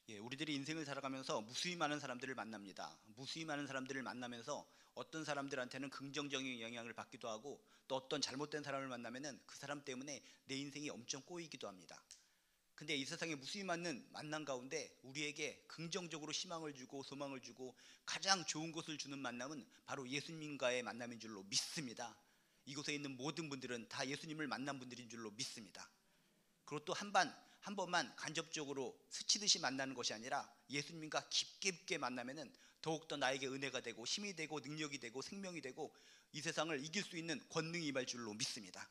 우리들이 인생을 살아가면서 무수히 많은 사람들을 만납니다. 무수히 많은 사람들을 만나면서 어떤 사람들한테는 긍정적인 영향을 받기도 하고, 또 어떤 잘못된 사람을 만나면은 그 사람 때문에 내 인생이 엄청 꼬이기도 합니다. 근데 이 세상에 무수히 많은 만남 가운데 우리에게 긍정적으로 희망을 주고 소망을 주고 가장 좋은 것을 주는 만남은 바로 예수님과의 만남인 줄로 믿습니다. 이곳에 있는 모든 분들은 다 예수님을 만난 분들인 줄로 믿습니다. 그리고 또 한 번만 간접적으로 스치듯이 만나는 것이 아니라 예수님과 깊게 만나면은 더욱더 나에게 은혜가 되고 힘이 되고 능력이 되고 생명이 되고 이 세상을 이길 수 있는 권능이 임할 줄로 믿습니다.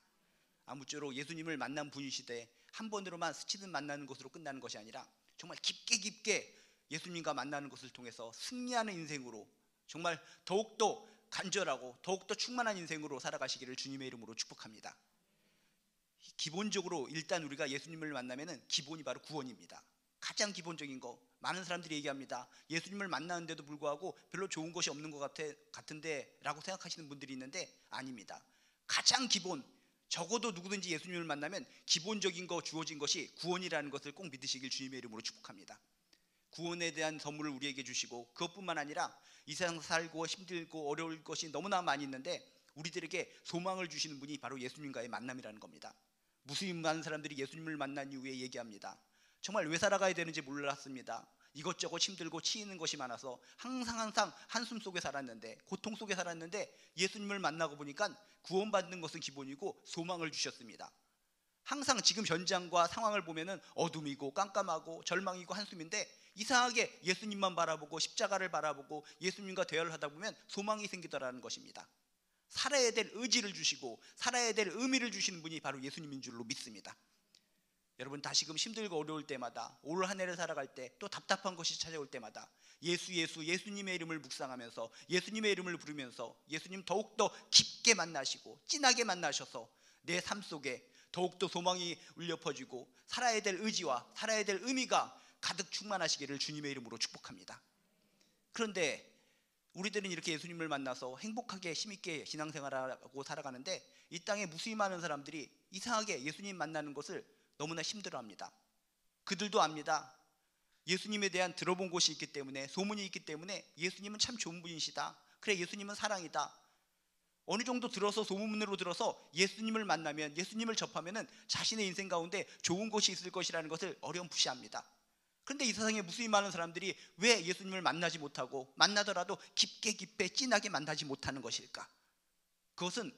아무쪼록 예수님을 만난 분이시되 한 번으로만 스치듯 만나는 것으로 끝나는 것이 아니라 정말 깊게 예수님과 만나는 것을 통해서 승리하는 인생으로, 정말 더욱더 간절하고 더욱더 충만한 인생으로 살아가시기를 주님의 이름으로 축복합니다. 기본적으로 일단 우리가 예수님을 만나면은 기본이 바로 구원입니다. 가장 기본적인 거, 많은 사람들이 얘기합니다. 예수님을 만나는데도 불구하고 별로 좋은 것이 없는 것 같은데 라고 생각하시는 분들이 있는데, 아닙니다. 가장 기본, 적어도 누구든지 예수님을 만나면 기본적인 거, 주어진 것이 구원이라는 것을 꼭 믿으시길 주님의 이름으로 축복합니다. 구원에 대한 선물을 우리에게 주시고, 그것뿐만 아니라 이 세상 살고 힘들고 어려울 것이 너무나 많이 있는데 우리들에게 소망을 주시는 분이 바로 예수님과의 만남이라는 겁니다. 무수히 많은 사람들이 예수님을 만난 이후에 얘기합니다. 정말 왜 살아가야 되는지 몰랐습니다. 이것저것 힘들고 치이는 것이 많아서 항상 한숨 속에 살았는데, 고통 속에 살았는데 예수님을 만나고 보니까 구원받는 것은 기본이고 소망을 주셨습니다. 항상 지금 현장과 상황을 보면은 어둠이고 깜깜하고 절망이고 한숨인데, 이상하게 예수님만 바라보고 십자가를 바라보고 예수님과 대화를 하다 보면 소망이 생기더라는 것입니다. 살아야 될 의지를 주시고 살아야 될 의미를 주시는 분이 바로 예수님인 줄로 믿습니다. 여러분, 다시금 힘들고 어려울 때마다, 올 한 해를 살아갈 때, 또 답답한 것이 찾아올 때마다 예수님의 이름을 묵상하면서 예수님의 이름을 부르면서 예수님 더욱더 깊게 만나시고 진하게 만나셔서 내 삶 속에 더욱더 소망이 울려 퍼지고 살아야 될 의지와 살아야 될 의미가 가득 충만하시기를 주님의 이름으로 축복합니다. 그런데 우리들은 이렇게 예수님을 만나서 행복하게 힘있게 신앙생활하고 살아가는데, 이 땅에 무수히 많은 사람들이 이상하게 예수님 만나는 것을 너무나 힘들어합니다. 그들도 압니다. 예수님에 대한 들어본 것이 있기 때문에, 소문이 있기 때문에 예수님은 참 좋은 분이시다, 그래 예수님은 사랑이다, 어느 정도 들어서 소문으로 들어서 예수님을 만나면, 예수님을 접하면은 자신의 인생 가운데 좋은 것이 있을 것이라는 것을 어렴풋이합니다. 그런데 이 세상에 무수히 많은 사람들이 왜 예수님을 만나지 못하고, 만나더라도 깊게 진하게 만나지 못하는 것일까? 그것은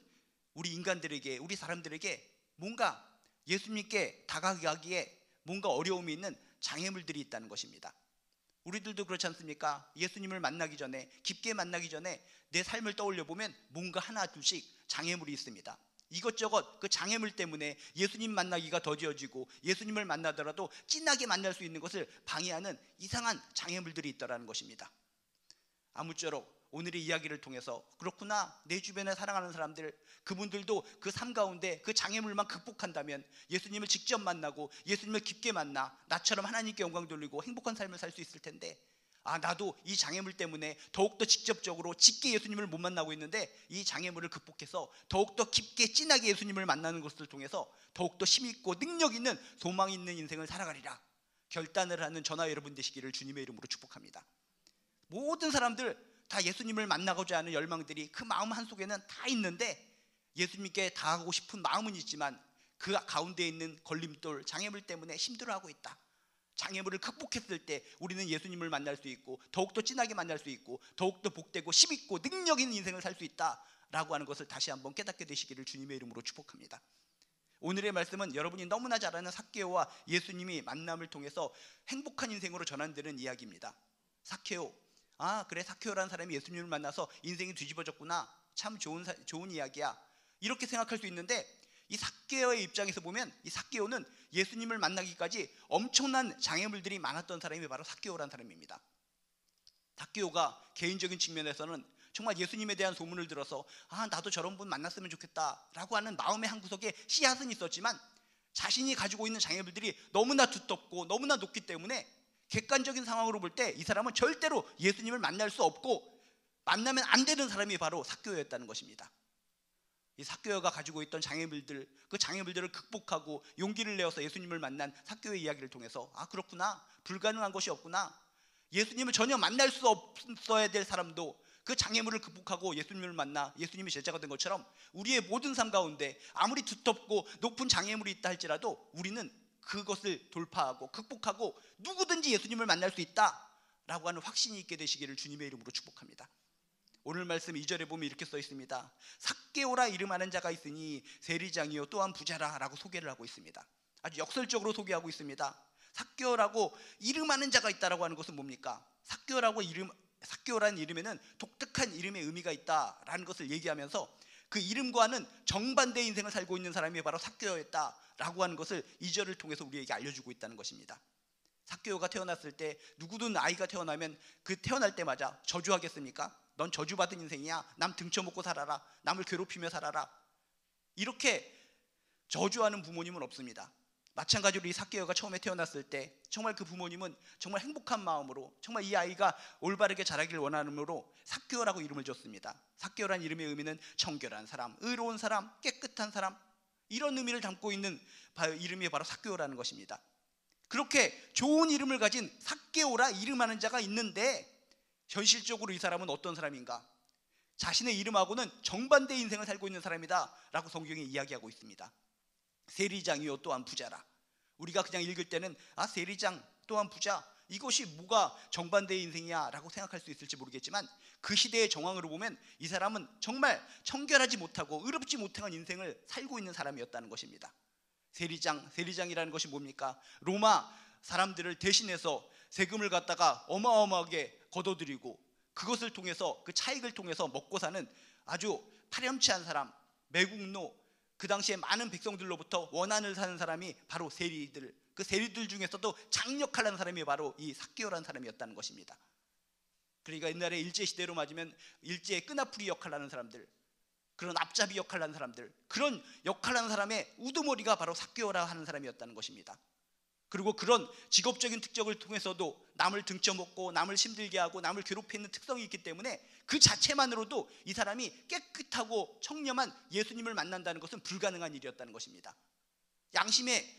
우리 인간들에게, 우리 사람들에게 뭔가 예수님께 다가가기에 뭔가 어려움이 있는 장애물들이 있다는 것입니다. 우리들도 그렇지 않습니까? 예수님을 만나기 전에, 깊게 만나기 전에 내 삶을 떠올려 보면 뭔가 하나 둘씩 장애물이 있습니다. 이것저것 그 장애물 때문에 예수님 만나기가 더뎌지고, 예수님을 만나더라도 진하게 만날 수 있는 것을 방해하는 이상한 장애물들이 있다는 것입니다. 아무쪼록 오늘의 이야기를 통해서, 그렇구나, 내 주변에 사랑하는 사람들, 그분들도 그 삶 가운데 그 장애물만 극복한다면 예수님을 직접 만나고 예수님을 깊게 만나 나처럼 하나님께 영광 돌리고 행복한 삶을 살 수 있을 텐데, 나도 이 장애물 때문에 더욱더 직접적으로 짙게 예수님을 못 만나고 있는데, 이 장애물을 극복해서 더욱더 깊게 진하게 예수님을 만나는 것을 통해서 더욱더 힘있고 능력 있는 소망 있는 인생을 살아가리라 결단을 하는 저나 여러분 되시기를 주님의 이름으로 축복합니다. 모든 사람들 다 예수님을 만나고자 하는 열망들이 그 마음 한속에는 다 있는데, 예수님께 다가가고 싶은 마음은 있지만 그 가운데 있는 걸림돌, 장애물 때문에 힘들어하고 있다. 장애물을 극복했을 때 우리는 예수님을 만날 수 있고 더욱더 진하게 만날 수 있고 더욱더 복되고 힘있고 능력 있는 인생을 살 수 있다라고 하는 것을 다시 한번 깨닫게 되시기를 주님의 이름으로 축복합니다. 오늘의 말씀은 여러분이 너무나 잘 아는 삭개오와 예수님이 만남을 통해서 행복한 인생으로 전환되는 이야기입니다. 삭개오, 그래, 삭개오라는 사람이 예수님을 만나서 인생이 뒤집어졌구나, 참 좋은 이야기야, 이렇게 생각할 수 있는데, 이 삭개오의 입장에서 보면 이 삭개오는 예수님을 만나기까지 엄청난 장애물들이 많았던 사람이 바로 삭개오라는 사람입니다. 삭개오가 개인적인 측면에서는 정말 예수님에 대한 소문을 들어서 나도 저런 분 만났으면 좋겠다라고 하는 마음의 한구석에 씨앗은 있었지만, 자신이 가지고 있는 장애물들이 너무나 두텁고 너무나 높기 때문에 객관적인 상황으로 볼 때 이 사람은 절대로 예수님을 만날 수 없고 만나면 안 되는 사람이 바로 삭개오였다는 것입니다. 이 삭개오가 가지고 있던 장애물들, 그 장애물들을 극복하고 용기를 내어서 예수님을 만난 삭개오의 이야기를 통해서 아, 그렇구나, 불가능한 것이 없구나, 예수님을 전혀 만날 수 없어야 될 사람도 그 장애물을 극복하고 예수님을 만나 예수님의 제자가 된 것처럼 우리의 모든 삶 가운데 아무리 두텁고 높은 장애물이 있다 할지라도 우리는 그것을 돌파하고 극복하고 누구든지 예수님을 만날 수 있다라고 하는 확신이 있게 되시기를 주님의 이름으로 축복합니다. 오늘 말씀 2절에 보면 이렇게 써 있습니다. 삭개오라 이름하는 자가 있으니 세리장이요 또한 부자라 라고 소개를 하고 있습니다. 아주 역설적으로 소개하고 있습니다. 삭개오라고 이름하는 자가 있다라고 하는 것은 뭡니까? 삭개오라는 이름에는 독특한 이름의 의미가 있다라는 것을 얘기하면서 그 이름과는 정반대의 인생을 살고 있는 사람이 바로 삭개오였다라고 하는 것을 2절을 통해서 우리에게 알려주고 있다는 것입니다. 삭개오가 태어났을 때 누구든 아이가 태어나면 그 태어날 때마다 저주하겠습니까? 넌 저주받은 인생이야, 남 등쳐먹고 살아라, 남을 괴롭히며 살아라, 이렇게 저주하는 부모님은 없습니다. 마찬가지로 이 삭개오가 처음에 태어났을 때 정말 그 부모님은 정말 행복한 마음으로 정말 이 아이가 올바르게 자라기를 원하므로 삭개오라고 이름을 줬습니다. 삭개오라는 이름의 의미는 청결한 사람, 의로운 사람, 깨끗한 사람, 이런 의미를 담고 있는 이름이 바로 삭개오라는 것입니다. 그렇게 좋은 이름을 가진 삭개오라 이름하는 자가 있는데 현실적으로 이 사람은 어떤 사람인가? 자신의 이름하고는 정반대의 인생을 살고 있는 사람이다 라고 성경이 이야기하고 있습니다. 세리장이요 또한 부자라. 우리가 그냥 읽을 때는 아, 세리장 또한 부자, 이것이 뭐가 정반대의 인생이야 라고 생각할 수 있을지 모르겠지만 그 시대의 정황으로 보면 이 사람은 정말 청결하지 못하고 의롭지 못한 인생을 살고 있는 사람이었다는 것입니다. 세리장이라는 것이 뭡니까? 로마 사람들을 대신해서 세금을 갖다가 어마어마하게 걷어들이고 그것을 통해서 그 차익을 통해서 먹고 사는 아주 파렴치한 사람, 매국노, 그 당시에 많은 백성들로부터 원한을 사는 사람이 바로 세리들, 그 세리들 중에서도 장역하려는 사람이 바로 이 삭개오라는 사람이었다는 것입니다. 그러니까 옛날에 일제시대로 맞으면 일제의 끈아풀이 역할을 하는 사람들, 그런 앞잡이 역할을 하는 사람들, 그런 역할을 하는 사람의 우두머리가 바로 삭개오라 하는 사람이었다는 것입니다. 그리고 그런 직업적인 특적을 통해서도 남을 등쳐먹고 남을 힘들게 하고 남을 괴롭히는 특성이 있기 때문에 그 자체만으로도 이 사람이 깨끗하고 청렴한 예수님을 만난다는 것은 불가능한 일이었다는 것입니다. 양심에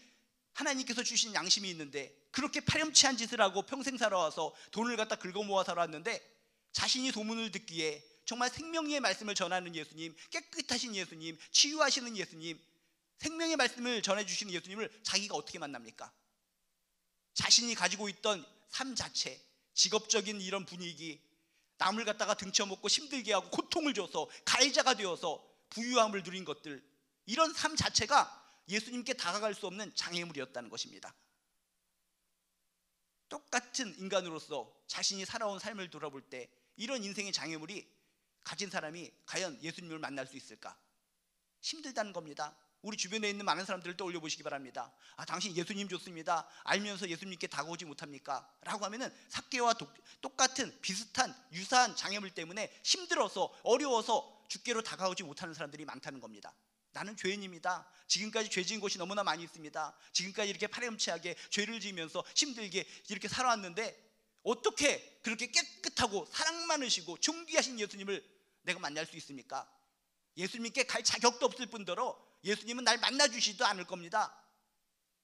하나님께서 주신 양심이 있는데 그렇게 파렴치한 짓을 하고 평생 살아와서 돈을 갖다 긁어모아 살아왔는데 자신이 소문을 듣기에 정말 생명의 말씀을 전하는 예수님, 깨끗하신 예수님, 치유하시는 예수님, 생명의 말씀을 전해주시는 예수님을 자기가 어떻게 만납니까? 자신이 가지고 있던 삶 자체, 직업적인 이런 분위기, 남을 갖다가 등쳐먹고 힘들게 하고 고통을 줘서 가해자가 되어서 부유함을 누린 것들, 이런 삶 자체가 예수님께 다가갈 수 없는 장애물이었다는 것입니다. 똑같은 인간으로서 자신이 살아온 삶을 돌아볼 때 이런 인생의 장애물이 가진 사람이 과연 예수님을 만날 수 있을까? 힘들다는 겁니다. 우리 주변에 있는 많은 사람들을 떠올려 보시기 바랍니다. 아, 당신 예수님 좋습니다. 알면서 예수님께 다가오지 못합니까? 라고 하면은 삭개오와 똑같은 비슷한 유사한 장애물 때문에 힘들어서 어려워서 주께로 다가오지 못하는 사람들이 많다는 겁니다. 나는 죄인입니다. 지금까지 죄 지은 것이 너무나 많이 있습니다. 지금까지 이렇게 파렴치하게 죄를 지으면서 힘들게 이렇게 살아왔는데 어떻게 그렇게 깨끗하고 사랑 많으시고 존귀하신 예수님을 내가 만날 수 있습니까? 예수님께 갈 자격도 없을 뿐더러 예수님은 날 만나주시지도 않을 겁니다.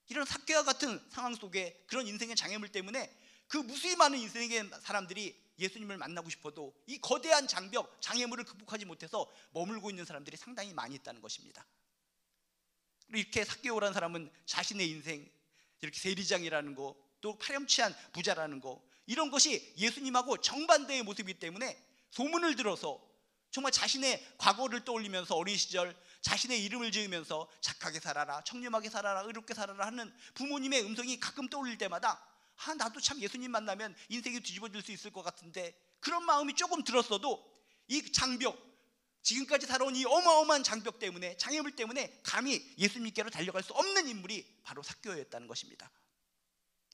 이런 삭개와 같은 상황 속에 그런 인생의 장애물 때문에 그 무수히 많은 인생의 사람들이 예수님을 만나고 싶어도 이 거대한 장벽, 장애물을 극복하지 못해서 머물고 있는 사람들이 상당히 많이 있다는 것입니다. 이렇게 삭개오라는 사람은 자신의 인생, 이렇게 세리장이라는 거, 또 파렴치한 부자라는 거, 이런 것이 예수님하고 정반대의 모습이기 때문에 소문을 들어서 정말 자신의 과거를 떠올리면서 어린 시절 자신의 이름을 지으면서 착하게 살아라, 청렴하게 살아라, 의롭게 살아라 하는 부모님의 음성이 가끔 떠올릴 때마다 아, 나도 참 예수님 만나면 인생이 뒤집어질 수 있을 것 같은데, 그런 마음이 조금 들었어도 이 장벽, 지금까지 살아온 이 어마어마한 장벽 때문에, 장애물 때문에 감히 예수님께로 달려갈 수 없는 인물이 바로 삭개오였다는 것입니다.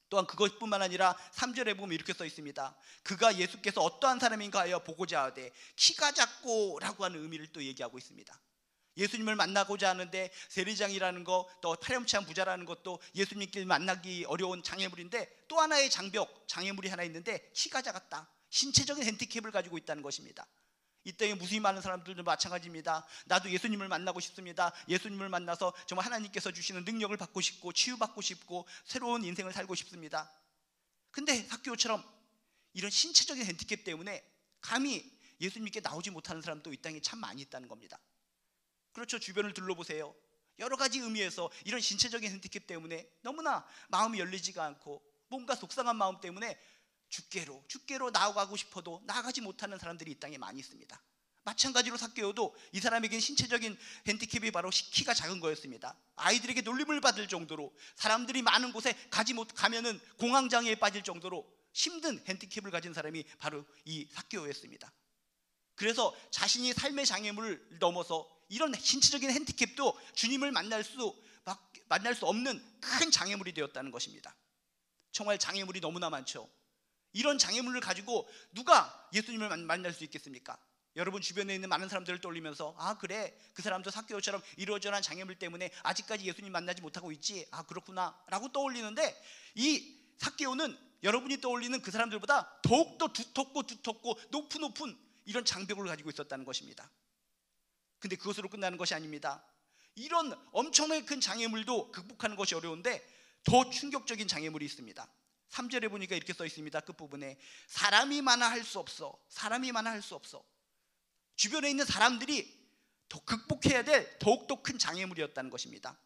또한 그것뿐만 아니라 3절에 보면 이렇게 써 있습니다. 그가 예수께서 어떠한 사람인가 하여 보고자 하되 키가 작고 라고 하는 의미를 또 얘기하고 있습니다. 예수님을 만나고자 하는데 세리장이라는 거, 또 파렴치한 부자라는 것도 예수님께 만나기 어려운 장애물인데, 또 하나의 장벽, 장애물이 하나 있는데 키가 작았다, 신체적인 핸디캡을 가지고 있다는 것입니다. 이 땅에 무수히 많은 사람들도 마찬가지입니다. 나도 예수님을 만나고 싶습니다. 예수님을 만나서 정말 하나님께서 주시는 능력을 받고 싶고 치유받고 싶고 새로운 인생을 살고 싶습니다. 근데 삭개오처럼 이런 신체적인 핸디캡 때문에 감히 예수님께 나오지 못하는 사람도 이 땅에 참 많이 있다는 겁니다. 그렇죠. 주변을 둘러보세요. 여러 가지 의미에서 이런 신체적인 핸디캡 때문에 너무나 마음이 열리지가 않고 뭔가 속상한 마음 때문에 주께로 나아가고 싶어도 나아가지 못하는 사람들이 이 땅에 많이 있습니다. 마찬가지로 삭개오도 이 사람에게는 신체적인 핸디캡이 바로 키가 작은 거였습니다. 아이들에게 놀림을 받을 정도로, 사람들이 많은 곳에 가면은 공황장애에 빠질 정도로 힘든 핸디캡을 가진 사람이 바로 이 삭개오였습니다. 그래서 자신이 삶의 장애물을 넘어서 이런 신체적인 핸디캡도 주님을 만날 수 없는 큰 장애물이 되었다는 것입니다. 정말 장애물이 너무나 많죠. 이런 장애물을 가지고 누가 예수님을 만날 수 있겠습니까? 여러분 주변에 있는 많은 사람들을 떠올리면서 아 그래, 그 사람도 삭개오처럼 이러저러한 장애물 때문에 아직까지 예수님 만나지 못하고 있지, 아 그렇구나 라고 떠올리는데, 이 삭개오는 여러분이 떠올리는 그 사람들보다 더욱더 두텁고 높은 이런 장벽을 가지고 있었다는 것입니다. 근데 그것으로 끝나는 것이 아닙니다. 이런 엄청나게 큰 장애물도 극복하는 것이 어려운데 더 충격적인 장애물이 있습니다. 3절에 보니까 이렇게 써 있습니다. 끝부분에 사람이 많아 할 수 없어. 주변에 있는 사람들이 더 극복해야 될 더욱더 큰 장애물이었다는 것입니다.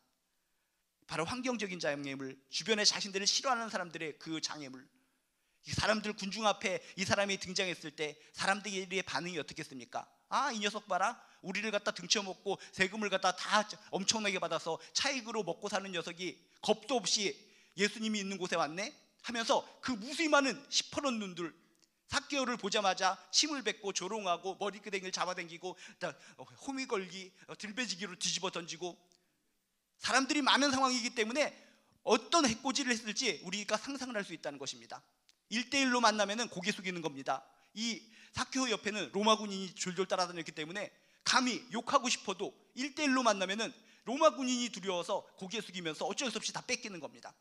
바로 환경적인 장애물, 주변에 자신들을 싫어하는 사람들의 그 장애물. 이 사람들 군중 앞에 이 사람이 등장했을 때 사람들의 반응이 어떻겠습니까? 아, 이 녀석 봐라, 우리를 갖다 등쳐먹고 세금을 갖다 다 엄청나게 받아서 차익으로 먹고 사는 녀석이 겁도 없이 예수님이 있는 곳에 왔네 하면서 그 무수히 많은 시퍼런 눈들, 삭개오를 보자마자 침을 뱉고 조롱하고 머리끄댕이를 잡아당기고 호미 걸기, 들배지기로 뒤집어 던지고, 사람들이 많은 상황이기 때문에 어떤 해코지를 했을지 우리가 상상을 할 수 있다는 것입니다. 1대1로 만나면은 고개 숙이는 겁니다. 이 삭개오 옆에는 로마 군인이 졸졸 따라다녔기 때문에 감히 욕하고 싶어도 1대1로 만나면은 로마 군인이 두려워서 고개 숙이면서 어쩔 수 없이 다 뺏기는 겁니다.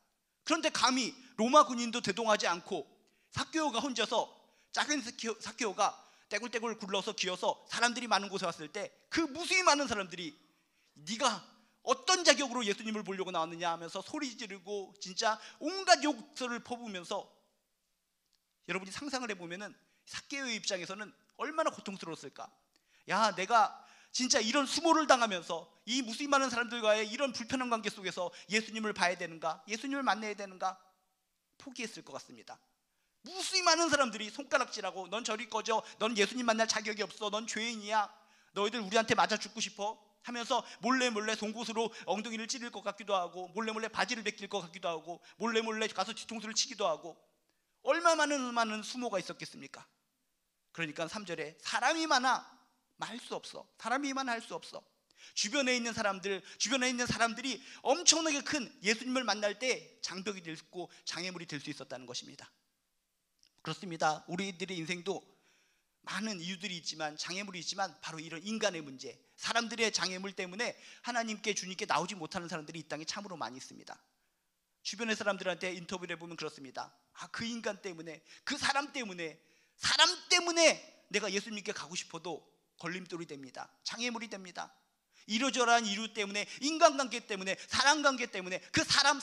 그런데 감히 로마 군인도 대동하지 않고 삭개오가 혼자서, 작은 삭개오가 떼굴떼굴 굴러서 기어서 사람들이 많은 곳에 왔을 때 그 무수히 많은 사람들이 네가 어떤 자격으로 예수님을 보려고 나왔느냐 하면서 소리 지르고 진짜 온갖 욕설을 퍼부으면서, 여러분이 상상을 해보면은 삭개오의 입장에서는 얼마나 고통스러웠을까. 야, 내가 진짜 이런 수모를 당하면서 이 무수히 많은 사람들과의 이런 불편한 관계 속에서 예수님을 봐야 되는가, 예수님을 만나야 되는가, 포기했을 것 같습니다. 무수히 많은 사람들이 손가락질하고 넌 저리 꺼져, 넌 예수님 만날 자격이 없어, 넌 죄인이야, 너희들 우리한테 맞아 죽고 싶어 하면서 몰래 송곳으로 엉덩이를 찌를 것 같기도 하고, 몰래 바지를 벗길 것 같기도 하고, 몰래 가서 뒤통수를 치기도 하고, 얼마나 많은 수모가 있었겠습니까? 그러니까 3절에 사람이 많아 할 수 없어. 주변에 있는 사람들이 엄청나게 큰 예수님을 만날 때 장벽이 되고 장애물이 될 수 있었다는 것입니다. 그렇습니다. 우리들의 인생도 많은 이유들이 있지만, 장애물이 있지만 바로 이런 인간의 문제, 사람들의 장애물 때문에 주님께 나오지 못하는 사람들이 이 땅에 참으로 많이 있습니다. 주변의 사람들한테 인터뷰를 해보면 그렇습니다. 아, 그 인간 때문에, 그 사람 때문에 내가 예수님께 가고 싶어도 걸림돌이 됩니다. 장애물이 됩니다. 이러저러한 이유 때문에, 인간관계 때문에, 사람관계 때문에, 그 사람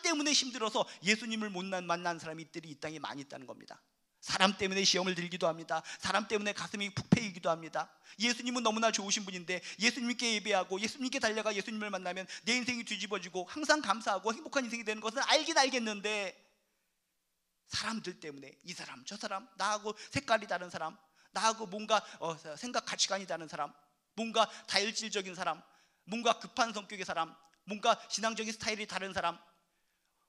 때문에 힘들어서 예수님을 못 만난 사람들이 이 땅에 많이 있다는 겁니다. 사람 때문에 시험을 들기도 합니다. 사람 때문에 가슴이 푹 패이기도 합니다. 예수님은 너무나 좋으신 분인데 예수님께 예배하고 예수님께 달려가 예수님을 만나면 내 인생이 뒤집어지고 항상 감사하고 행복한 인생이 되는 것은 알긴 알겠는데, 사람들 때문에 이 사람 저 사람, 나하고 색깔이 다른 사람, 나하고 뭔가 생각 가치관이 다른 사람, 뭔가 다혈질적인 사람, 뭔가 급한 성격의 사람, 뭔가 신앙적인 스타일이 다른 사람,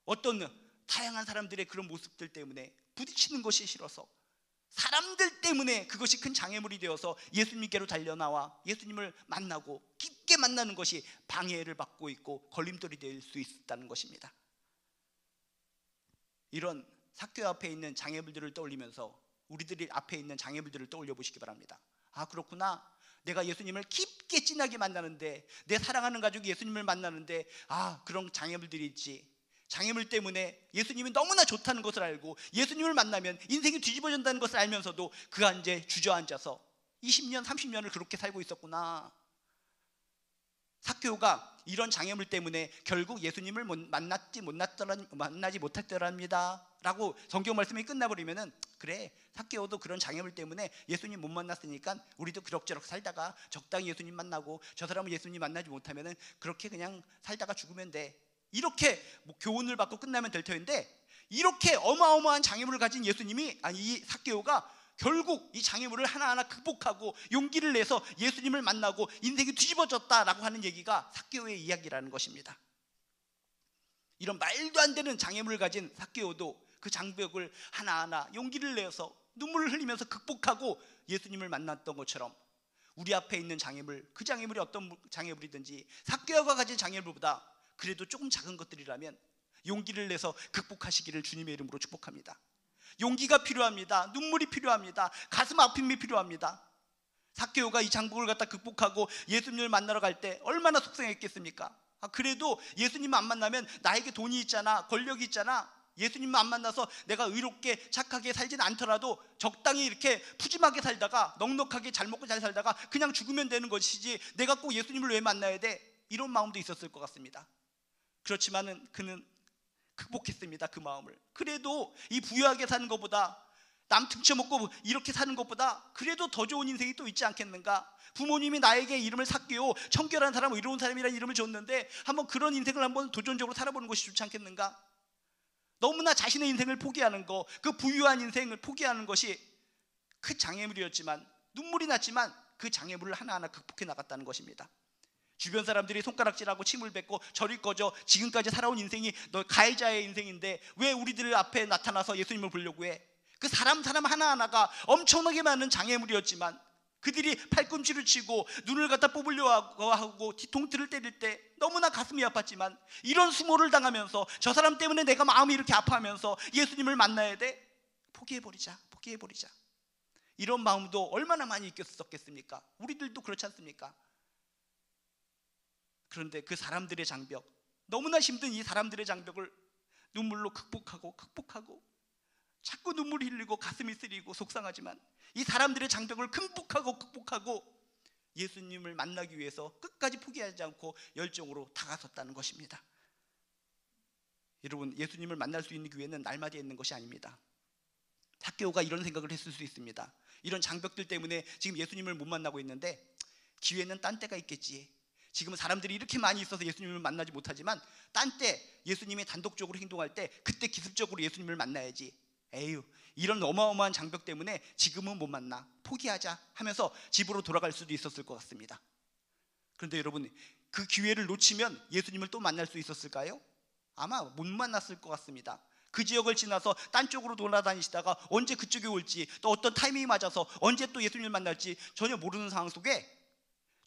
어떤 다양한 사람들의 그런 모습들 때문에 부딪히는 것이 싫어서, 사람들 때문에 그것이 큰 장애물이 되어서 예수님께로 달려나와 예수님을 만나고 깊게 만나는 것이 방해를 받고 있고 걸림돌이 될 수 있다는 것입니다. 이런 삭개오 앞에 있는 장애물들을 떠올리면서 우리들이 앞에 있는 장애물들을 떠올려 보시기 바랍니다. 아, 그렇구나, 내가 예수님을 깊게 진하게 만나는데, 내 사랑하는 가족이 예수님을 만나는데 그런 장애물들이 있지. 장애물 때문에 예수님이 너무나 좋다는 것을 알고 예수님을 만나면 인생이 뒤집어진다는 것을 알면서도 그 안에 주저앉아서 20년, 30년을 그렇게 살고 있었구나. 삭개오가 이런 장애물 때문에 결국 예수님을 만나지 못했더랍니다 라고 성경 말씀이 끝나버리면은, 그래, 삭개오도 그런 장애물 때문에 예수님 못 만났으니까 우리도 그럭저럭 살다가 적당히 예수님 만나고 저 사람은 예수님 만나지 못하면은 그렇게 그냥 살다가 죽으면 돼, 이렇게 교훈을 받고 끝나면 될 터인데, 이렇게 어마어마한 장애물을 가진 예수님이, 아니 이 삭개오가 결국 이 장애물을 하나하나 극복하고 용기를 내서 예수님을 만나고 인생이 뒤집어졌다라고 하는 얘기가 삭개오의 이야기라는 것입니다. 이런 말도 안 되는 장애물을 가진 삭개오도 그 장벽을 하나하나 용기를 내서 눈물을 흘리면서 극복하고 예수님을 만났던 것처럼, 우리 앞에 있는 장애물, 그 장애물이 어떤 장애물이든지 삭개오가 가진 장애물보다 그래도 조금 작은 것들이라면 용기를 내서 극복하시기를 주님의 이름으로 축복합니다. 용기가 필요합니다. 눈물이 필요합니다. 가슴 아픔이 필요합니다. 삭개오가 이 장벽을 갖다 극복하고 예수님을 만나러 갈 때 얼마나 속상했겠습니까? 그래도 예수님 안 만나면 나에게 돈이 있잖아, 권력이 있잖아, 예수님만 안 만나서 내가 의롭게 착하게 살지는 않더라도 적당히 이렇게 푸짐하게 살다가 넉넉하게 잘 먹고 잘 살다가 그냥 죽으면 되는 것이지 내가 꼭 예수님을 왜 만나야 돼? 이런 마음도 있었을 것 같습니다. 그렇지만은 그는 극복했습니다. 그 마음을. 그래도 이 부유하게 사는 것보다, 남 등쳐먹고 이렇게 사는 것보다 그래도 더 좋은 인생이 또 있지 않겠는가? 부모님이 나에게 이름을 삭개오, 청결한 사람, 의로운 사람이라는 이름을 줬는데 한번 그런 인생을 한번 도전적으로 살아보는 것이 좋지 않겠는가? 너무나 자신의 인생을 포기하는 거, 그 부유한 인생을 포기하는 것이 그 장애물이었지만, 눈물이 났지만 그 장애물을 하나하나 극복해 나갔다는 것입니다. 주변 사람들이 손가락질하고 침을 뱉고 저리 꺼져, 지금까지 살아온 인생이 너 가해자의 인생인데 왜 우리들 앞에 나타나서 예수님을 보려고 해? 그 사람 하나하나가 엄청나게 많은 장애물이었지만 그들이 팔꿈치를 치고 눈을 갖다 뽑으려고 하고 뒤통수를 때릴 때 너무나 가슴이 아팠지만, 이런 수모를 당하면서 저 사람 때문에 내가 마음이 이렇게 아파하면서 예수님을 만나야 돼? 포기해버리자, 포기해버리자, 이런 마음도 얼마나 많이 있었겠습니까? 우리들도 그렇지 않습니까? 그런데 그 사람들의 장벽, 너무나 힘든 이 사람들의 장벽을 눈물로 극복하고 자꾸 눈물이 흘리고 가슴이 쓰리고 속상하지만 이 사람들의 장벽을 극복하고 예수님을 만나기 위해서 끝까지 포기하지 않고 열정으로 다가섰다는 것입니다. 여러분, 예수님을 만날 수 있는 기회는 날마다 있는 것이 아닙니다. 삭개오가 이런 생각을 했을 수 있습니다. 이런 장벽들 때문에 지금 예수님을 못 만나고 있는데 기회는 딴 때가 있겠지. 지금은 사람들이 이렇게 많이 있어서 예수님을 만나지 못하지만 딴 때 예수님이 단독적으로 행동할 때 그때 기습적으로 예수님을 만나야지. 에휴, 이런 어마어마한 장벽 때문에 지금은 못 만나, 포기하자 하면서 집으로 돌아갈 수도 있었을 것 같습니다. 그런데 여러분, 그 기회를 놓치면 예수님을 또 만날 수 있었을까요? 아마 못 만났을 것 같습니다. 그 지역을 지나서 딴 쪽으로 돌아다니시다가 언제 그쪽에 올지, 또 어떤 타이밍이 맞아서 언제 또 예수님을 만날지 전혀 모르는 상황 속에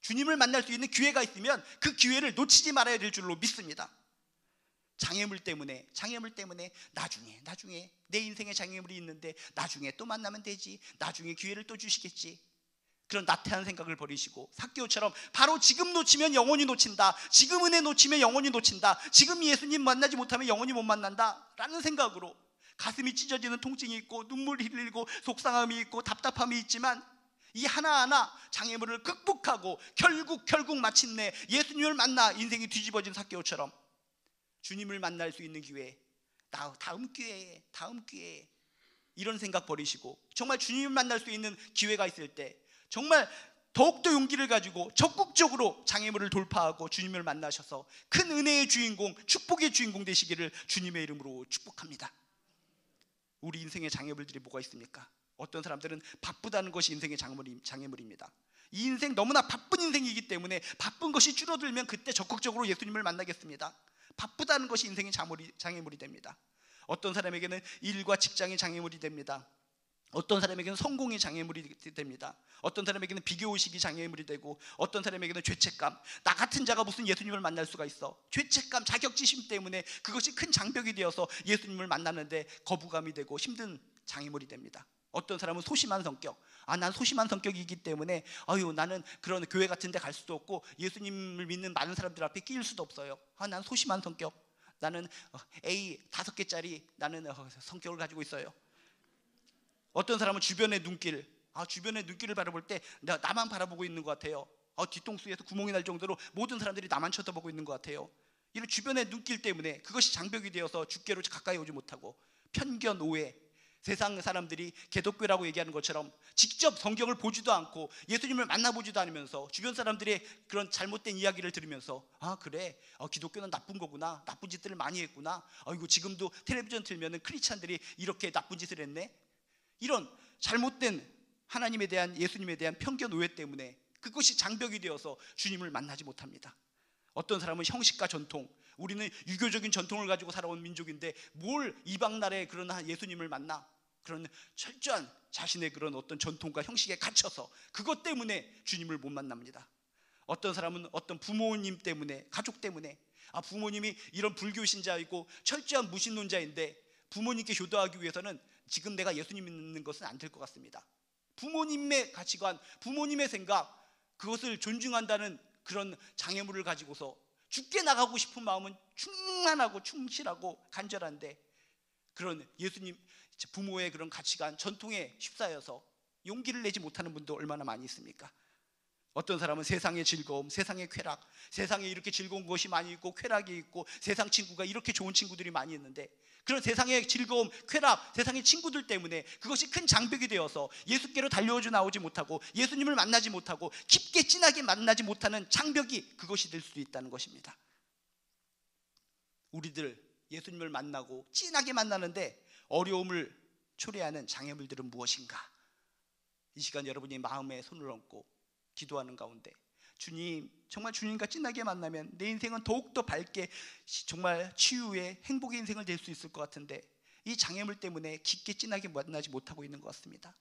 주님을 만날 수 있는 기회가 있으면 그 기회를 놓치지 말아야 될 줄로 믿습니다. 장애물 때문에 나중에 내 인생에 장애물이 있는데 나중에 또 만나면 되지, 나중에 기회를 또 주시겠지, 그런 나태한 생각을 버리시고 삭개오처럼 바로 지금 놓치면 영원히 놓친다, 지금 은혜 놓치면 영원히 놓친다, 지금 예수님 만나지 못하면 영원히 못 만난다 라는 생각으로 가슴이 찢어지는 통증이 있고 눈물이 흘리고 속상함이 있고 답답함이 있지만 이 하나하나 장애물을 극복하고 결국 마침내 예수님을 만나 인생이 뒤집어진 삭개오처럼 주님을 만날 수 있는 기회, 다음 기회에 이런 생각 버리시고 정말 주님을 만날 수 있는 기회가 있을 때 정말 더욱더 용기를 가지고 적극적으로 장애물을 돌파하고 주님을 만나셔서 큰 은혜의 주인공, 축복의 주인공 되시기를 주님의 이름으로 축복합니다. 우리 인생의 장애물들이 뭐가 있습니까? 어떤 사람들은 바쁘다는 것이 인생의 장애물입니다. 이 인생 너무나 바쁜 인생이기 때문에 바쁜 것이 줄어들면 그때 적극적으로 예수님을 만나겠습니다. 바쁘다는 것이 인생의 장애물이 됩니다. 어떤 사람에게는 일과 직장이 장애물이 됩니다. 어떤 사람에게는 성공이 장애물이 됩니다. 어떤 사람에게는 비교의식이 장애물이 되고 어떤 사람에게는 죄책감, 나 같은 자가 무슨 예수님을 만날 수가 있어, 죄책감, 자격지심 때문에 그것이 큰 장벽이 되어서 예수님을 만나는데 거부감이 되고 힘든 장애물이 됩니다. 어떤 사람은 소심한 성격, 난 소심한 성격이기 때문에 나는 그런 교회 같은 데 갈 수도 없고 예수님을 믿는 많은 사람들 앞에 끼일 수도 없어요. 난 소심한 성격, 나는 A 5개짜리 나는 성격을 가지고 있어요. 어떤 사람은 주변의 눈길, 주변의 눈길을 바라볼 때 나만 바라보고 있는 것 같아요. 뒤통수에서 구멍이 날 정도로 모든 사람들이 나만 쳐다보고 있는 것 같아요. 이런 주변의 눈길 때문에 그것이 장벽이 되어서 주께로 가까이 오지 못하고, 편견, 오해, 세상 사람들이 기독교라고 얘기하는 것처럼 직접 성경을 보지도 않고 예수님을 만나보지도 않으면서 주변 사람들의 그런 잘못된 이야기를 들으면서 그래, 기독교는 나쁜 거구나, 나쁜 짓들을 많이 했구나, 이거 지금도 텔레비전 틀면은 크리스찬들이 이렇게 나쁜 짓을 했네, 이런 잘못된 하나님에 대한, 예수님에 대한 편견, 오해 때문에 그것이 장벽이 되어서 주님을 만나지 못합니다. 어떤 사람은 형식과 전통, 우리는 유교적인 전통을 가지고 살아온 민족인데 뭘 이방 나라의 그런 예수님을 만나, 그런 철저한 자신의 그런 어떤 전통과 형식에 갇혀서 그것 때문에 주님을 못 만납니다. 어떤 사람은 어떤 부모님 때문에, 가족 때문에, 부모님이 이런 불교 신자이고 철저한 무신론자인데 부모님께 효도하기 위해서는 지금 내가 예수님 믿는 것은 안 될 것 같습니다. 부모님의 가치관, 부모님의 생각, 그것을 존중한다는 그런 장애물을 가지고서 죽게 나가고 싶은 마음은 충만하고 충실하고 간절한데, 그런 예수님, 부모의 그런 가치관, 전통에 휩싸여서 용기를 내지 못하는 분도 얼마나 많이 있습니까? 어떤 사람은 세상의 즐거움, 세상의 쾌락, 세상에 이렇게 즐거운 것이 많이 있고 쾌락이 있고 세상 친구가 이렇게 좋은 친구들이 많이 있는데, 그런 세상의 즐거움, 쾌락, 세상의 친구들 때문에 그것이 큰 장벽이 되어서 예수께로 달려오지 나오지 못하고 예수님을 만나지 못하고 깊게 진하게 만나지 못하는 장벽이 그것이 될 수도 있다는 것입니다. 우리들 예수님을 만나고 진하게 만나는데 어려움을 초래하는 장애물들은 무엇인가? 이 시간 여러분이 마음에 손을 얹고 기도하는 가운데, 주님, 정말 주님과 진하게 만나면 내 인생은 더욱더 밝게 정말 치유의 행복의 인생을 낼 수 있을 것 같은데, 이 장애물 때문에 깊게 진하게 만나지 못하고 있는 것 같습니다.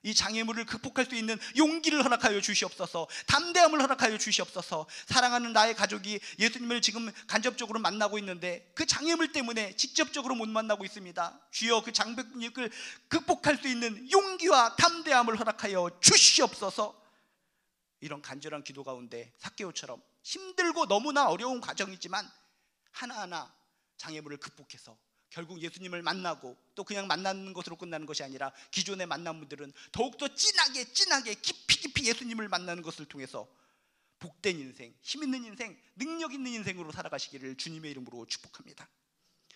이 장애물을 극복할 수 있는 용기를 허락하여 주시옵소서, 담대함을 허락하여 주시옵소서. 사랑하는 나의 가족이 예수님을 지금 간접적으로 만나고 있는데 그 장애물 때문에 직접적으로 못 만나고 있습니다. 주여, 그 장벽을 극복할 수 있는 용기와 담대함을 허락하여 주시옵소서. 이런 간절한 기도 가운데 삭개오처럼 힘들고 너무나 어려운 과정이지만 하나하나 장애물을 극복해서 결국 예수님을 만나고, 또 그냥 만나는 것으로 끝나는 것이 아니라 기존에 만난 분들은 더욱더 진하게 깊이 예수님을 만나는 것을 통해서 복된 인생, 힘 있는 인생, 능력 있는 인생으로 살아가시기를 주님의 이름으로 축복합니다.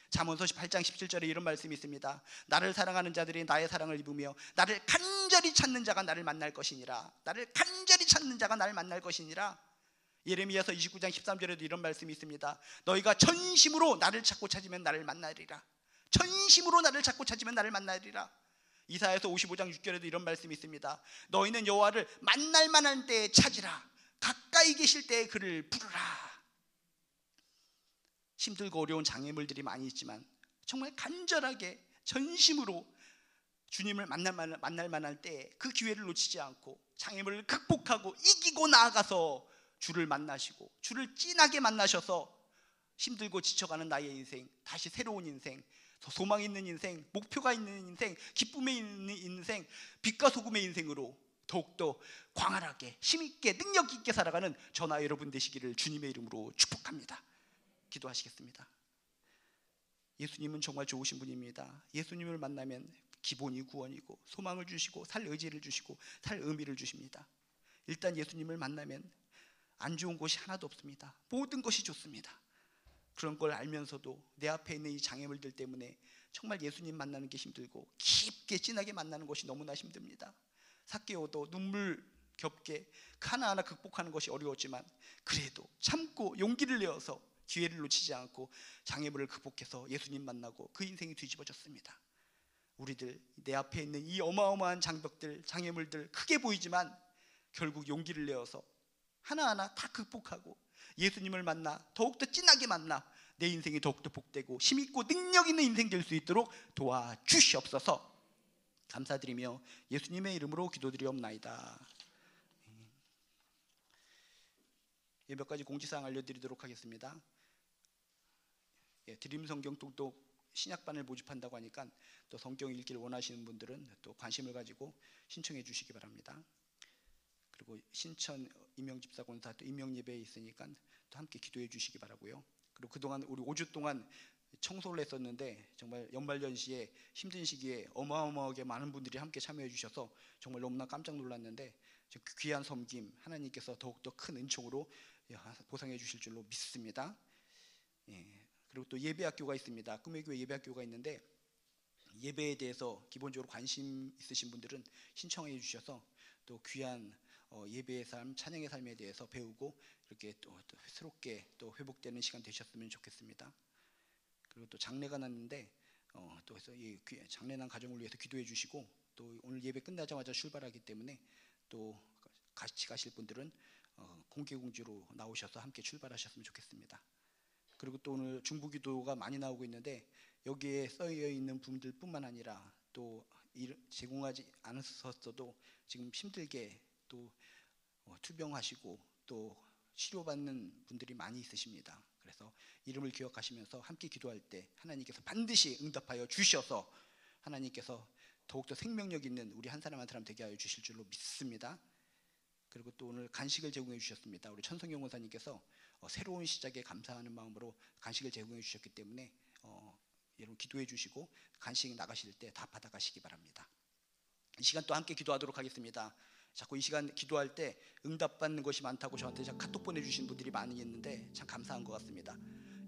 잠언서 8장 17절에 이런 말씀이 있습니다. 나를 사랑하는 자들이 나의 사랑을 입으며 나를 간절히 찾는 자가 나를 만날 것이니라. 나를 간절히 찾는 자가 나를 만날 것이니라. 예레미야서 29장 13절에도 이런 말씀이 있습니다. 너희가 전심으로 나를 찾고 찾으면 나를 만나리라. 전심으로 나를 찾고 찾으면 나를 만나리라. 이사야서 55장 6절에도 이런 말씀이 있습니다. 너희는 여호와를 만날 만한 때에 찾으라. 가까이 계실 때에 그를 부르라. 힘들고 어려운 장애물들이 많이 있지만 정말 간절하게 전심으로 주님을 만날 만할 때 그 기회를 놓치지 않고 장애물을 극복하고 이기고 나아가서 주를 만나시고 주를 진하게 만나셔서 힘들고 지쳐가는 나의 인생, 다시 새로운 인생, 소망 있는 인생, 목표가 있는 인생, 기쁨에 있는 인생, 빛과 소금의 인생으로 더욱더 광활하게 힘있게 능력 있게 살아가는 저나 여러분 되시기를 주님의 이름으로 축복합니다. 기도하시겠습니다. 예수님은 정말 좋으신 분입니다. 예수님을 만나면 기본이 구원이고 소망을 주시고 살 의지를 주시고 살 의미를 주십니다. 일단 예수님을 만나면 안 좋은 것이 하나도 없습니다. 모든 것이 좋습니다. 그런 걸 알면서도 내 앞에 있는 이 장애물들 때문에 정말 예수님 만나는 게 힘들고 깊게 진하게 만나는 것이 너무나 힘듭니다. 삭개오도 눈물겹게 하나하나 극복하는 것이 어려웠지만 그래도 참고 용기를 내어서 기회를 놓치지 않고 장애물을 극복해서 예수님 만나고 그 인생이 뒤집어졌습니다. 우리들 내 앞에 있는 이 어마어마한 장벽들, 장애물들 크게 보이지만 결국 용기를 내어서 하나하나 다 극복하고 예수님을 만나 더욱더 진하게 만나 내 인생이 더욱더 복되고 힘있고 능력 있는 인생 될 수 있도록 도와주시옵소서. 감사드리며 예수님의 이름으로 기도드리옵나이다. 몇 가지 공지사항 알려드리도록 하겠습니다. 드림 성경 똑똑 신약반을 모집한다고 하니까 또 성경 읽기를 원하시는 분들은 또 관심을 가지고 신청해 주시기 바랍니다. 그리고 신천 임명집사권사 또 임명예배에 있으니까 또 함께 기도해 주시기 바라고요. 그리고 그동안 우리 5주 동안 청소를 했었는데 정말 연말연시에 힘든 시기에 어마어마하게 많은 분들이 함께 참여해 주셔서 정말 너무나 깜짝 놀랐는데 귀한 섬김 하나님께서 더욱더 큰 은총으로 보상해 주실 줄로 믿습니다. 그리고 또 예배학교가 있습니다. 꿈의 교회 예배학교가 있는데 예배에 대해서 기본적으로 관심 있으신 분들은 신청해 주셔서 또 귀한 예배의 삶, 찬양의 삶에 대해서 배우고 이렇게 또 새롭게 또 회복되는 시간 되셨으면 좋겠습니다. 그리고 또 장례가 났는데 또 해서 이 장례난 가정을 위해서 기도해 주시고 또 오늘 예배 끝나자마자 출발하기 때문에 또 같이 가실 분들은 공개공지로 나오셔서 함께 출발하셨으면 좋겠습니다. 그리고 또 오늘 중부기도가 많이 나오고 있는데 여기에 써여 있는 분들뿐만 아니라 또 제공하지 않으셨어도 지금 힘들게 또 투병하시고 또 치료받는 분들이 많이 있으십니다. 그래서 이름을 기억하시면서 함께 기도할 때 하나님께서 반드시 응답하여 주셔서 하나님께서 더욱더 생명력 있는 우리 한 사람 한 사람 되게 하여 주실 줄로 믿습니다. 그리고 또 오늘 간식을 제공해 주셨습니다. 우리 천성경 원사님께서 새로운 시작에 감사하는 마음으로 간식을 제공해 주셨기 때문에 여러분 기도해 주시고 간식 나가실 때 다 받아가시기 바랍니다. 이 시간 또 함께 기도하도록 하겠습니다. 자꾸 이 시간 기도할 때 응답받는 것이 많다고 저한테 카톡 보내주신 분들이 많이 있는데 참 감사한 것 같습니다.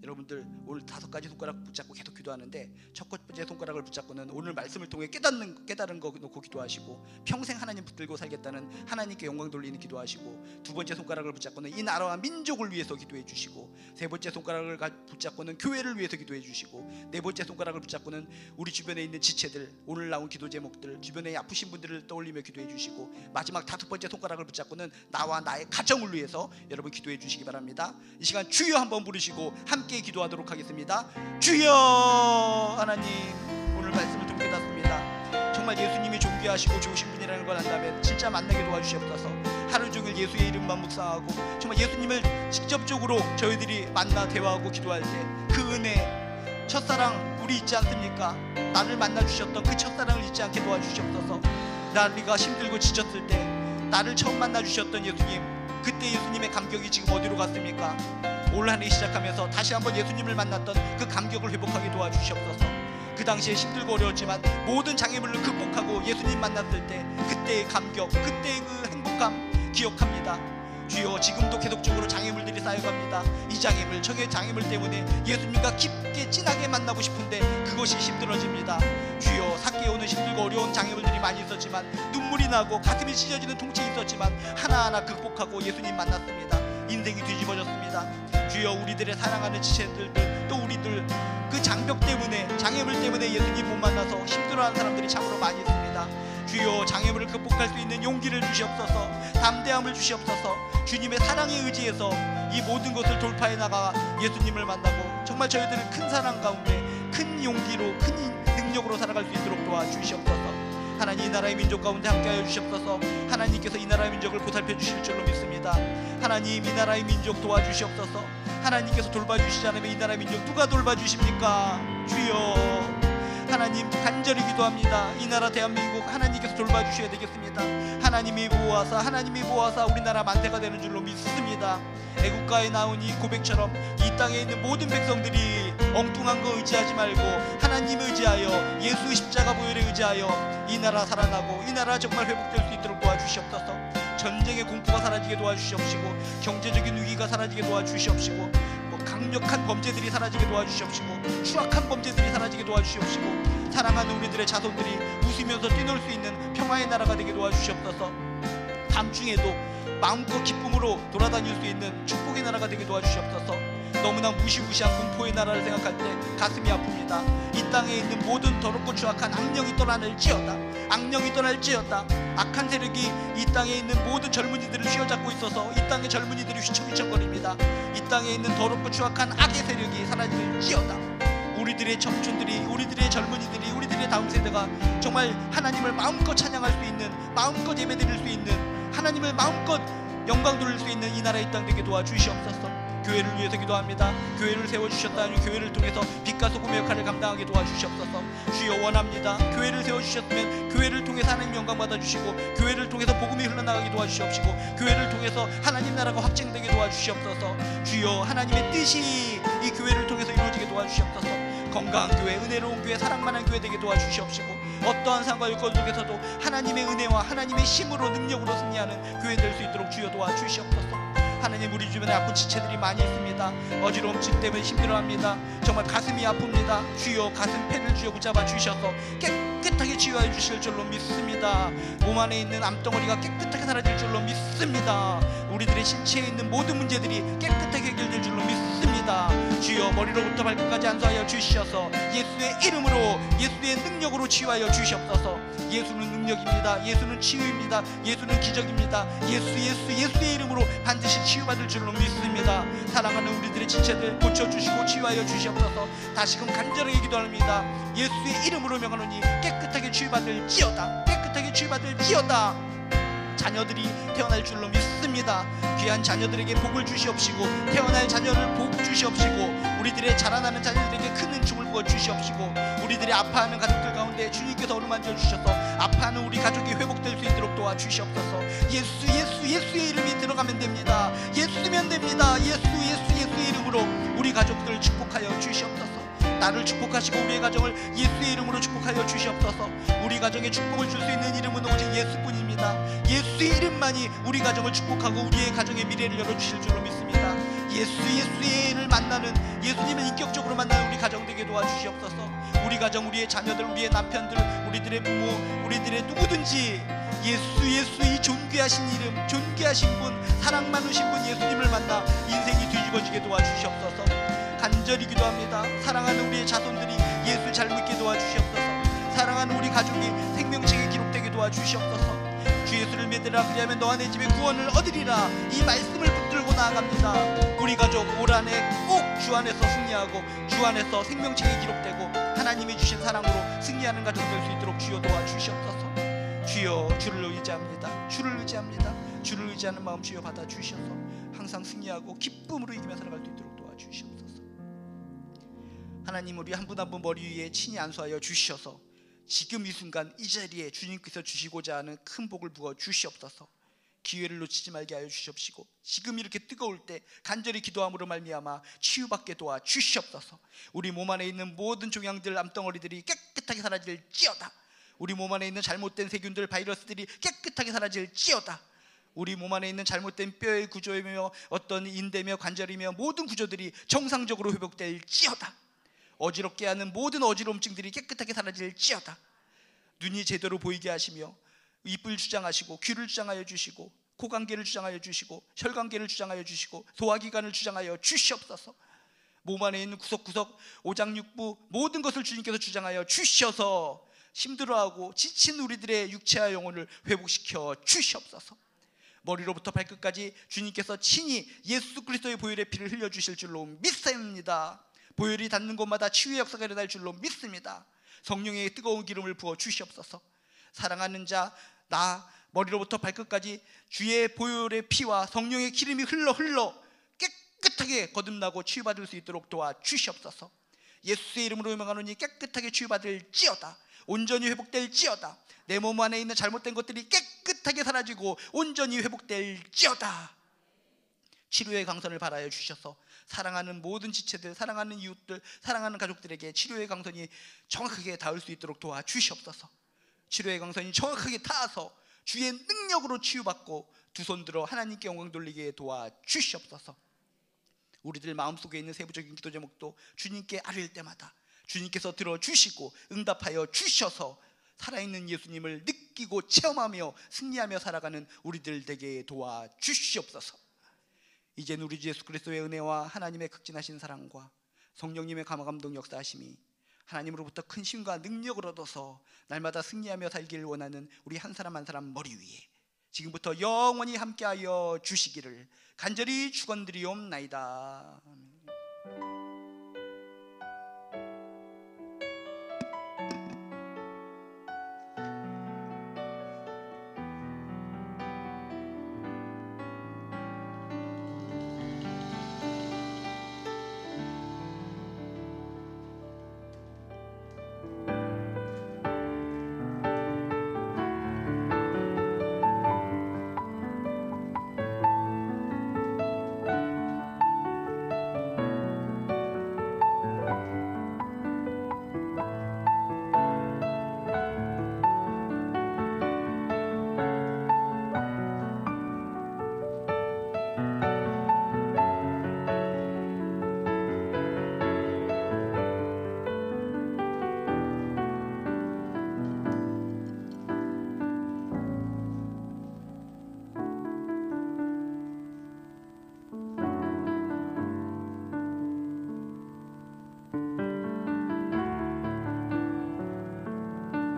여러분들 오늘 5가지 손가락 붙잡고 계속 기도하는데 첫 번째 손가락을 붙잡고는 오늘 말씀을 통해 깨달은 거 놓고 기도하시고 평생 하나님 붙들고 살겠다는 하나님께 영광 돌리는 기도하시고 두 번째 손가락을 붙잡고는 이 나라와 민족을 위해서 기도해 주시고 세 번째 손가락을 붙잡고는 교회를 위해서 기도해 주시고 네 번째 손가락을 붙잡고는 우리 주변에 있는 지체들 오늘 나온 기도 제목들 주변에 아프신 분들을 떠올리며 기도해 주시고 마지막 5번째 손가락을 붙잡고는 나와 나의 가정을 위해서 여러분 기도해 주시기 바랍니다. 이 시간 주여 한번 부르시고 함께 기도하도록 하겠습니다. 주여 하나님 오늘 말씀을 좀 깨닫습니다. 정말 예수님이 존귀하시고 좋으신 분이라는 걸 안다면 진짜 만나게 도와주시옵소서. 하루 종일 예수의 이름만 묵상하고 정말 예수님을 직접적으로 저희들이 만나 대화하고 기도할 때 그 은혜 첫사랑 우리 잊지 않습니까? 나를 만나주셨던 그 첫사랑을 잊지 않게 도와주시옵소서. 나리가 힘들고 지쳤을 때 나를 처음 만나주셨던 예수님 그때 예수님의 감격이 지금 어디로 갔습니까? 올 한 해 시작하면서 다시 한번 예수님을 만났던 그 감격을 회복하게 도와주시옵소서. 그 당시에 힘들고 어려웠지만 모든 장애물을 극복하고 예수님 만났을 때 그때의 감격 그때의 그 행복감 기억합니다. 주여 지금도 계속적으로 장애물들이 쌓여갑니다. 이 장애물 저의 장애물 때문에 예수님과 깊게 진하게 만나고 싶은데 그것이 힘들어집니다. 주여 삭게 오는 힘들고 어려운 장애물들이 많이 있었지만 눈물이 나고 가슴이 찢어지는 통증이 있었지만 하나하나 극복하고 예수님 만났습니다. 인생이 뒤집어졌습니다. 주여 우리들의 사랑하는 지체들들 또 우리들 그 장벽 때문에 장애물 때문에 예수님 못 만나서 힘들어하는 사람들이 참으로 많이 있습니다. 주여 장애물을 극복할 수 있는 용기를 주시옵소서. 담대함을 주시옵소서. 주님의 사랑에 의지해서 이 모든 것을 돌파해 나가 예수님을 만나고 정말 저희들을 큰 사랑 가운데 큰 용기로 큰 능력으로 살아갈 수 있도록 도와주시옵소서. 하나님 이 나라의 민족 가운데 함께하여 주시옵소서. 하나님께서 이 나라의 민족을 보살펴 주실 줄로 믿습니다. 하나님 이 나라의 민족 도와주시옵소서. 하나님께서 돌봐주시지 않으면 이 나라의 민족 누가 돌봐주십니까? 주여 하나님 간절히 기도합니다. 이 나라 대한민국 하나님께서 돌봐주셔야 되겠습니다. 하나님이 보호하사 우리나라 만세가 되는 줄로 믿습니다. 애국가에 나온 이 고백처럼 이 땅에 있는 모든 백성들이 엉뚱한 거 의지하지 말고 하나님 의지하여 예수 십자가 보혈에 의지하여 이 나라 살아나고 이 나라 정말 회복될 수 있도록 도와주시옵소서. 전쟁의 공포가 사라지게 도와주시옵시고 경제적인 위기가 사라지게 도와주시옵시고 강력한 범죄들이 사라지게 도와주시옵시고 추악한 범죄들이 사라지게 도와주시옵시고 사랑하는 우리들의 자손들이 웃으면서 뛰놀 수 있는 평화의 나라가 되게 도와주시옵소서. 밤중에도 마음껏 기쁨으로 돌아다닐 수 있는 축복의 나라가 되게 도와주시옵소서. 너무나 무시무시한 공포의 나라를 생각할 때 가슴이 아픕니다. 이 땅에 있는 모든 더럽고 추악한 악령이 떠날지어다. 악령이 떠날지어다. 악한 세력이 이 땅에 있는 모든 젊은이들을 휘어잡고 있어서 이 땅의 젊은이들이 휘청휘청거립니다. 이 땅에 있는 더럽고 추악한 악의 세력이 사라질지어다. 우리들의 청춘들이 우리들의 젊은이들이 우리들의 다음 세대가 정말 하나님을 마음껏 찬양할 수 있는 마음껏 예배드릴 수 있는 하나님을 마음껏 영광 돌릴 수 있는 이 나라의 땅 되게 도와주시옵소서. 교회를 위해서 기도합니다. 교회를 세워주셨다니 교회를 통해서 빛과 소금의 역할을 감당하게 도와주시옵소서. 주여 원합니다. 교회를 세워주셨으면 교회를 통해서 하나님 영광 받아주시고 교회를 통해서 복음이 흘러나가게 도와주시옵시고 교회를 통해서 하나님 나라가 확증되게 도와주시옵소서. 주여 하나님의 뜻이 이 교회를 통해서 이루어지게 도와주시옵소서. 건강한 교회, 은혜로운 교회, 사랑만한 교회 되게 도와주시옵시고, 어떠한 상과 여건 속에서도 하나님의 은혜와 하나님의 힘으로 능력으로 승리하는 교회 될 수 있도록 주여 도와주시옵소서. 하나님, 우리 주변에 아픈 지체들이 많이 있습니다. 어지러움증 때문에 힘들어합니다. 정말 가슴이 아픕니다. 주여 가슴패를 주여 붙잡아 주셔서 깨끗하게 치유하여 주실 줄로 믿습니다. 몸 안에 있는 암덩어리가 깨끗하게 사라질 줄로 믿습니다. 우리들의 신체에 있는 모든 문제들이 깨끗하게 해결될 줄로 믿습니다. 주여 머리로부터 발끝까지 안수하여 주시어서 예수의 이름으로, 예수의 능력으로 치유하여 주시옵소서. 예수는 능력입니다. 예수는 치유입니다. 예수는 기적입니다. 예수의 이름으로 반드시 치유받을 줄로 믿습니다. 사랑하는 우리들의 지체들 고쳐주시고 치유하여 주시옵소서. 다시금 간절하게 기도합니다. 예수의 이름으로 명하노니 깨끗하게 치유받을지어다. 깨끗하게 치유받을지어다. 자녀들이 태어날 줄로 믿습니다. 귀한 자녀들에게 복을 주시옵시고, 태어날 자녀를 복 주시옵시고, 우리들의 자라나는 자녀들에게 큰 은총을 부어 주시옵시고, 우리들의 아파하는 가족들 가운데 주님께서 어루만져 주셔서 아파하는 우리 가족이 회복될 수 있도록 도와주시옵소서. 예수의 이름이 들어가면 됩니다. 예수면 됩니다. 예수의 이름으로 우리 가족들을 축복하여 주시옵소서. 나를 축복하시고 우리의 가정을 예수의 이름으로 축복하여 주시옵소서. 우리 가정에 축복을 줄 수 있는 이름은 오직 예수뿐입니다. 예수의 이름만이 우리 가정을 축복하고 우리의 가정의 미래를 열어주실 줄로 믿습니다. 예수를 만나는, 예수님을 인격적으로 만나는 우리 가정 되게 도와주시옵소서. 우리 가정, 우리의 자녀들, 우리의 남편들, 우리들의 부모, 우리들의 누구든지 예수 이 존귀하신 이름, 존귀하신 분, 사랑 많으신 분 예수님을 만나 인생이 뒤집어지게 도와주시옵소서. 간절히 기도합니다. 사랑하는 우리의 자손들이 예수 잘 믿게 도와주시옵소서. 사랑하는 우리 가족이 생명책에 기록되게 도와주시옵소서. 주 예수를 믿으라, 그리하면 너와 내 집에 구원을 얻으리라. 이 말씀을 붙들고 나아갑니다. 우리 가족 올 한해 꼭 주 안에서 승리하고 주 안에서 생명책에 기록되고 하나님이 주신 사랑으로 승리하는 가족 될 수 있도록 주여 도와주시옵소서. 주여, 주를 의지합니다. 주를 의지합니다. 주를 의지하는 마음 주여 받아주셔서 항상 승리하고 기쁨으로 이기며 살아갈 수 있도록 도와주시옵소서. 하나님, 우리 한 분 한 분 머리 위에 친히 안수하여 주셔서 지금 이 순간 이 자리에 주님께서 주시고자 하는 큰 복을 부어 주시옵소서. 기회를 놓치지 말게 하여 주시옵시고, 지금 이렇게 뜨거울 때 간절히 기도함으로 말미암아 치유받게 도와 주시옵소서. 우리 몸 안에 있는 모든 종양들, 암덩어리들이 깨끗하게 사라질지어다. 우리 몸 안에 있는 잘못된 세균들, 바이러스들이 깨끗하게 사라질지어다. 우리 몸 안에 있는 잘못된 뼈의 구조이며 어떤 인대며 관절이며 모든 구조들이 정상적으로 회복될지어다. 어지럽게 하는 모든 어지러움증들이 깨끗하게 사라질지어다. 눈이 제대로 보이게 하시며 입을 주장하시고 귀를 주장하여 주시고 코관계를 주장하여 주시고 혈관계를 주장하여 주시고 소화기관을 주장하여 주시옵소서. 몸 안에 있는 구석구석 오장육부 모든 것을 주님께서 주장하여 주셔서 힘들어하고 지친 우리들의 육체와 영혼을 회복시켜 주시옵소서. 머리로부터 발끝까지 주님께서 친히 예수 그리스도의 보혈의 피를 흘려주실 줄로 믿습니다. 보혈이 닿는 곳마다 치유의 역사가 일어날 줄로 믿습니다. 성령의 뜨거운 기름을 부어 주시옵소서. 사랑하는 자, 나 머리로부터 발끝까지 주의 보혈의 피와 성령의 기름이 흘러 깨끗하게 거듭나고 치유받을 수 있도록 도와 주시옵소서. 예수의 이름으로 명하노니 깨끗하게 치유받을지어다. 온전히 회복될지어다. 내 몸 안에 있는 잘못된 것들이 깨끗하게 사라지고 온전히 회복될지어다. 치료의 강선을 바라여 주셔서 사랑하는 모든 지체들, 사랑하는 이웃들, 사랑하는 가족들에게 치료의 강선이 정확하게 닿을 수 있도록 도와주시옵소서. 치료의 강선이 정확하게 닿아서 주의 능력으로 치유받고 두 손 들어 하나님께 영광 돌리게 도와주시옵소서. 우리들 마음속에 있는 세부적인 기도 제목도 주님께 아뢰일 때마다 주님께서 들어주시고 응답하여 주셔서 살아있는 예수님을 느끼고 체험하며 승리하며 살아가는 우리들 되게 도와주시옵소서. 이제는 우리 주 예수 그리스도의 은혜와 하나님의 극진하신 사랑과 성령님의 감화감동 역사하심이 하나님으로부터 큰 힘과 능력을 얻어서 날마다 승리하며 살기를 원하는 우리 한 사람 한 사람 머리 위에 지금부터 영원히 함께하여 주시기를 간절히 축원드리옵나이다. 아멘.